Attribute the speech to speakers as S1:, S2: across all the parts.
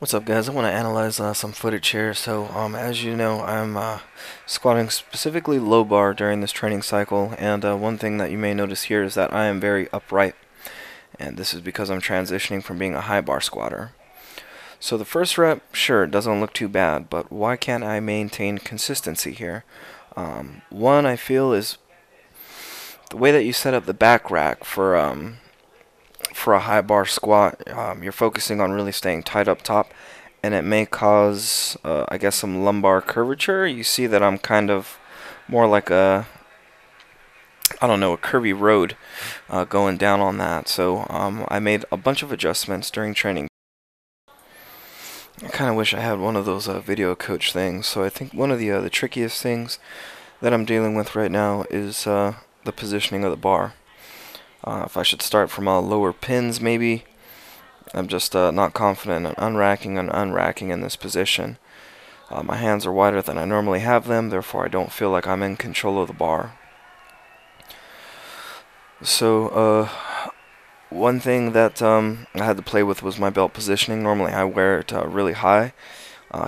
S1: What's up, guys? I want to analyze some footage here. So as you know, I'm squatting specifically low bar during this training cycle, and one thing that you may notice here is that I am very upright, and this is because I'm transitioning from being a high bar squatter. So the first rep, sure, it doesn't look too bad, but why can't I maintain consistency here? One, I feel, is the way that you set up the back rack for a high bar squat. You're focusing on really staying tight up top, and it may cause I guess some lumbar curvature. You see that I'm kind of more like a curvy road going down on that. So I made a bunch of adjustments during training. I kind of wish I had one of those video coach things. So I think one of the trickiest things that I'm dealing with right now is the positioning of the bar. If I should start from lower pins, maybe. I'm just not confident in unracking and unracking in this position. My hands are wider than I normally have them, therefore I don't feel like I'm in control of the bar. So one thing that I had to play with was my belt positioning. Normally I wear it really high.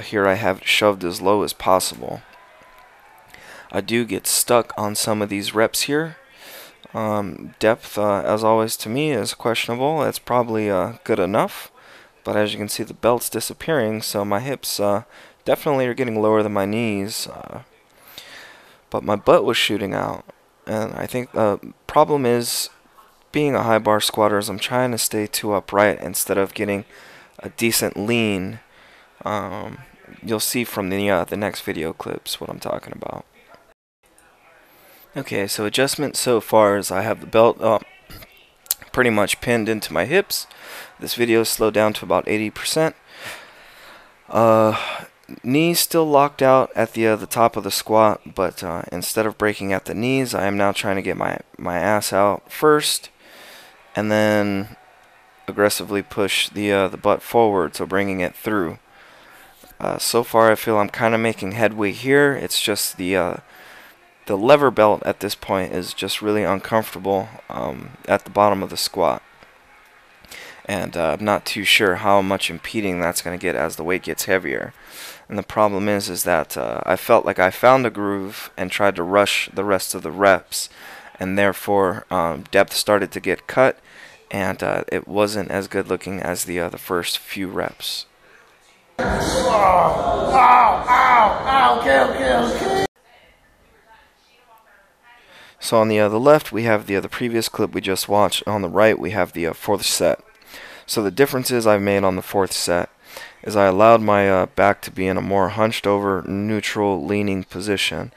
S1: Here I have it shoved as low as possible. I do get stuck on some of these reps here. Depth, as always, to me is questionable. It's probably good enough, but as you can see, the belt's disappearing, so my hips definitely are getting lower than my knees, but my butt was shooting out. And I think the problem is, being a high bar squatter, is I'm trying to stay too upright instead of getting a decent lean. You'll see from the next video clips what I'm talking about. Okay, so adjustment so far is I have the belt pretty much pinned into my hips. This video is slowed down to about 80%. Knees still locked out at the top of the squat, but instead of breaking at the knees, I am now trying to get my ass out first, and then aggressively push the butt forward, so bringing it through. So far, I feel I'm kind of making headway here. It's just the lever belt at this point is just really uncomfortable at the bottom of the squat, and I'm not too sure how much impeding that's going to get as the weight gets heavier. And the problem is that I felt like I found a groove and tried to rush the rest of the reps, and therefore depth started to get cut, and it wasn't as good looking as the first few reps. Okay. So on the left, we have the previous clip we just watched. On the right, we have the fourth set. So the differences I've made on the fourth set is I allowed my back to be in a more hunched over, neutral, leaning position.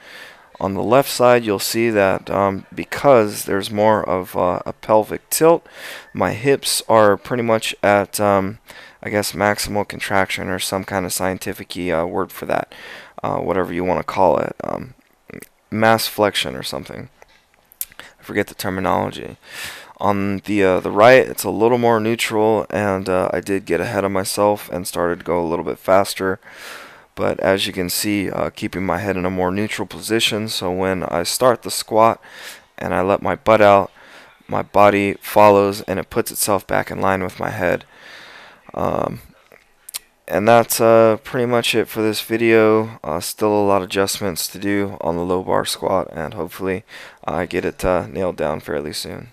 S1: On the left side, you'll see that because there's more of a pelvic tilt, my hips are pretty much at, I guess, maximal contraction, or some kind of scientific word for that, whatever you want to call it, mass flexion or something. I forget the terminology. On the right, it's a little more neutral, and I did get ahead of myself and started to go a little bit faster. But as you can see, keeping my head in a more neutral position, so when I start the squat and I let my butt out, my body follows and it puts itself back in line with my head. And that's pretty much it for this video. Still a lot of adjustments to do on the low bar squat, and hopefully I get it nailed down fairly soon.